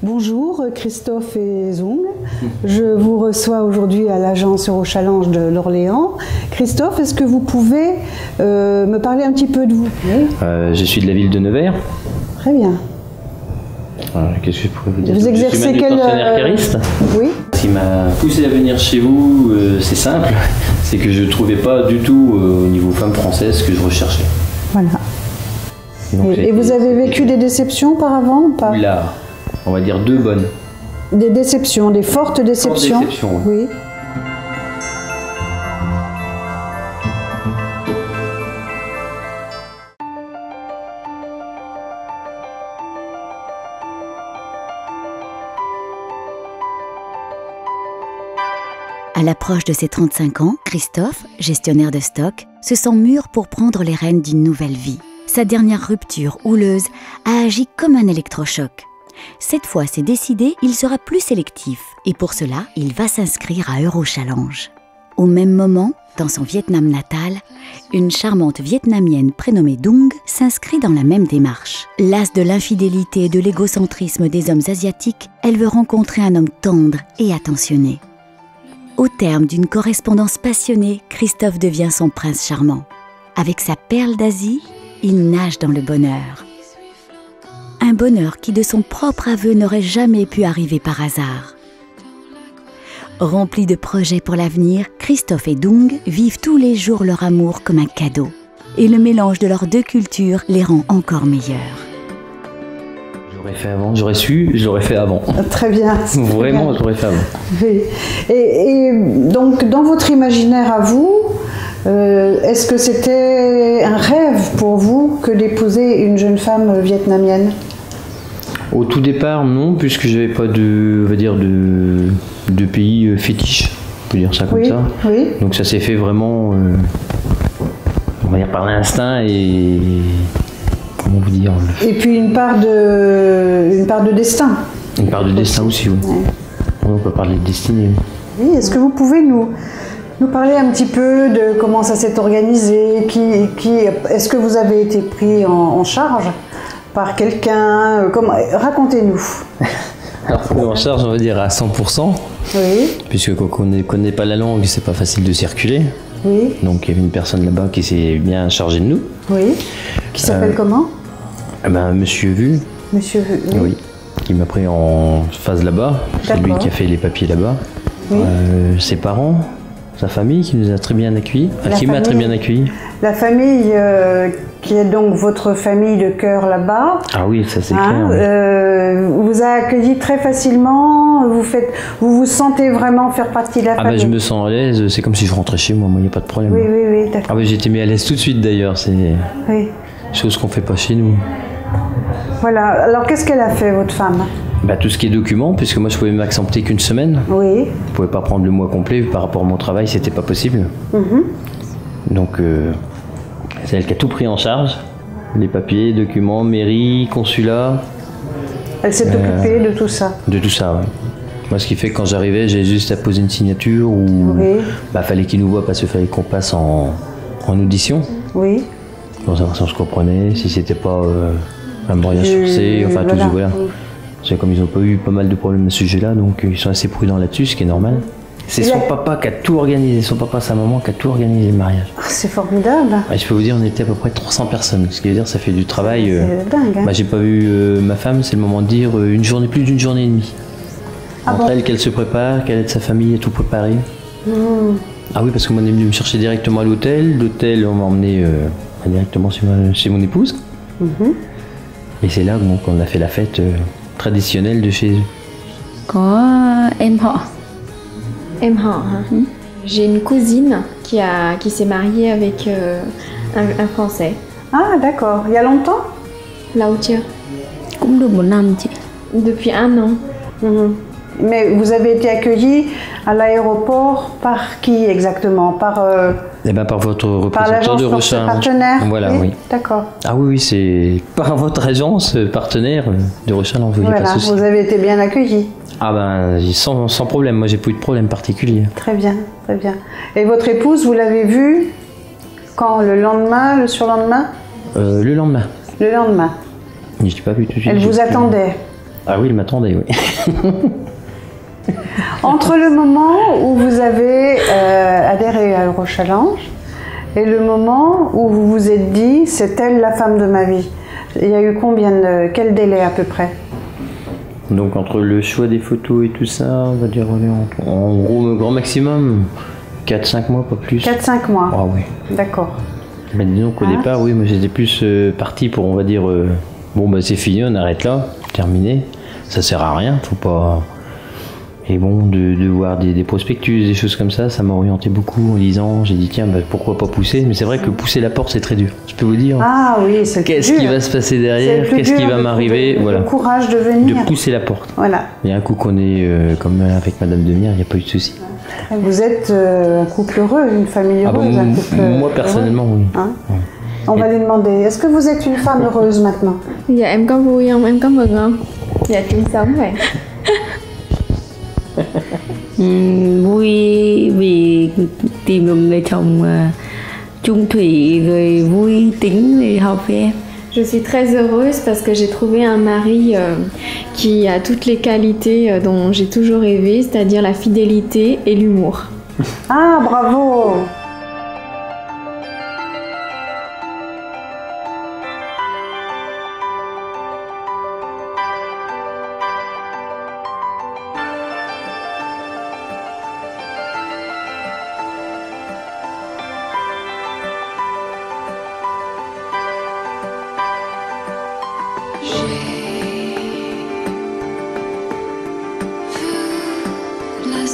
Bonjour Christophe et Zung, je vous reçois aujourd'hui à l'agence Eurochallenge de l'Orléans. Christophe, est-ce que vous pouvez me parler un petit peu de vous? Je suis de la ville de Nevers. Très bien. Qu'est-ce que je pourrais vous dire? Vous exercez quel cariste. Oui. Ce qui m'a poussé à venir chez vous, c'est simple, c'est que je ne trouvais pas du tout au niveau femme française ce que je recherchais. Voilà. Donc, et vous avez vécu des déceptions auparavant ou pas? Là, on va dire 2 bonnes. Des déceptions, des fortes déceptions. Fortes déceptions, oui. À l'approche de ses 35 ans, Christophe, gestionnaire de stock, se sent mûr pour prendre les rênes d'une nouvelle vie. Sa dernière rupture houleuse a agi comme un électrochoc. Cette fois, c'est décidé, il sera plus sélectif et pour cela, il va s'inscrire à Eurochallenge. Au même moment, dans son Vietnam natal, une charmante Vietnamienne prénommée Dung s'inscrit dans la même démarche. Lasse de l'infidélité et de l'égocentrisme des hommes asiatiques, elle veut rencontrer un homme tendre et attentionné. Au terme d'une correspondance passionnée, Christophe devient son prince charmant. Avec sa perle d'Asie, il nage dans le bonheur. Un bonheur qui, de son propre aveu, n'aurait jamais pu arriver par hasard. Remplis de projets pour l'avenir, Christophe et Dung vivent tous les jours leur amour comme un cadeau. Et le mélange de leurs 2 cultures les rend encore meilleurs. J'aurais fait avant, j'aurais su, j'aurais fait avant. Très bien. Vraiment, j'aurais fait avant. Oui. Et donc, dans votre imaginaire à vous, est-ce que c'était un rêve pour vous que d'épouser une jeune femme vietnamienne? Au tout départ, non, puisque je n'avais pas de, on va dire, de pays fétiche, on peut dire ça comme ça. Oui. Donc ça s'est fait vraiment, on va dire, par l'instinct et comment vous dire. Et puis une part de destin. Une part de destin aussi, oui. Ouais. On peut parler de destinée. Oui. Est-ce que vous pouvez nous parler un petit peu de comment ça s'est organisé, est-ce que vous avez été pris en charge par quelqu'un? Racontez-nous. Alors, pris en charge, on va dire à 100%. Oui. Puisque quand on ne connaît pas la langue, c'est pas facile de circuler. Oui. Donc il y avait une personne là-bas qui s'est bien chargée de nous. Oui. Qui s'appelle comment? Monsieur Vu. Monsieur Vu. Oui. Oui. Qui m'a pris en phase là-bas. C'est lui qui a fait les papiers là-bas. Oui. Ses parents. Sa famille qui nous a très bien accueillis, qui m'a très bien accueilli. La famille qui est donc votre famille de cœur là-bas. Ah oui, ça c'est clair. Oui. Vous a accueilli très facilement, vous vous sentez vraiment faire partie de la famille? Je me sens à l'aise, c'est comme si je rentrais chez moi, il n'y a pas de problème. Oui, oui, oui, d'accord. J'ai été mis à l'aise tout de suite d'ailleurs, c'est chose qu'on ne fait pas chez nous. Voilà, alors qu'est-ce qu'elle a fait votre femme? Tout ce qui est documents, puisque moi je pouvais m'accepter qu'une semaine. Oui. Je ne pouvais pas prendre le mois complet par rapport à mon travail, c'était pas possible. Donc c'est elle qui a tout pris en charge, les papiers, documents, mairie, consulat. Elle s'est occupée de tout ça? De tout ça, oui. Moi ce qui fait que quand j'arrivais, j'ai juste à poser une signature ou fallait qu'ils nous voient parce qu'il fallait qu'on passe en audition. Oui. Pour savoir si on se comprenait, si c'était pas un mariage forcé, enfin tout ça, voilà. C'est comme ils n'ont pas eu pas mal de problèmes à ce sujet-là, donc ils sont assez prudents là-dessus, ce qui est normal. C'est son papa qui a tout organisé, son papa, sa maman qui a tout organisé le mariage. C'est formidable. Je peux vous dire, on était à peu près 300 personnes, ce qui veut dire ça fait du travail. C'est dingue. Hein. J'ai pas vu ma femme, c'est le moment de dire plus d'une journée et demie. Entre elle, qu'elle se prépare, qu'elle aide sa famille à tout préparer. Ah oui, parce que moi on est venu me chercher directement à l'hôtel. L'hôtel, on m'a emmené directement chez mon épouse. Et c'est là qu'on a fait la fête traditionnelle de chez eux. Có em họ. Em họ hả? J'ai une cousine qui s'est mariée avec un Français. Ah d'accord, il y a longtemps? Lâu chưa? Cũng được 1 năm chị. Depuis 1 an. Mais vous avez été accueilli à l'aéroport par qui exactement? Par votre représentant de Eurochalenge. Partenaire. Voilà, oui. D'accord. Ah oui, c'est par votre agence partenaire de Eurochalenge. Voilà, vous avez été bien accueilli. Sans problème. Moi, j'ai pas eu de problème particulier. Très bien, très bien. Et votre épouse, vous l'avez vue quand? Le lendemain, le surlendemain? Le lendemain. Le lendemain. Je l'ai pas vu tout de suite. Elle vous attendait? Ah oui, il m'attendait, oui. Entre le moment où vous avez adhéré à Eurochallenge et le moment où vous vous êtes dit c'est elle la femme de ma vie, il y a eu quel délai à peu près? Donc entre le choix des photos et tout ça, on va dire en gros grand maximum 4-5 mois, pas plus. 4-5 mois. Ah oui. D'accord. Mais disons qu'au départ, oui, moi j'étais plus parti pour, on va dire, bon bah c'est fini, on arrête là, terminé, ça sert à rien, faut pas... Et bon, de voir des prospectus, des choses comme ça m'a orienté beaucoup en lisant. J'ai dit tiens, bah, pourquoi pas pousser? Mais c'est vrai que pousser la porte c'est très dur. Je peux vous dire. Ah oui, c'est qu'est-ce qui va se passer derrière? Qu'est-ce qui va m'arriver? Voilà. Le courage de venir. De pousser la porte. Voilà. Il y a un coup qu'on est comme avec Madame Demire, il n'y a pas eu de souci. Vous êtes un couple heureux, une famille heureuse. Ah un bon, couple moi personnellement, heureux. oui. Hein? On va lui demander, est-ce que vous êtes une femme heureuse maintenant? Dạ em có vui không? Em có mừng không? Dạ chung sống vậy. Vui vì tìm được người chồng trung thủy rồi vui tính rồi hợp với em. Je suis très heureuse parce que j'ai trouvé un mari qui a toutes les qualités dont j'ai toujours rêvé, c'est-à-dire la fidélité et l'humour. Ah, bravo! La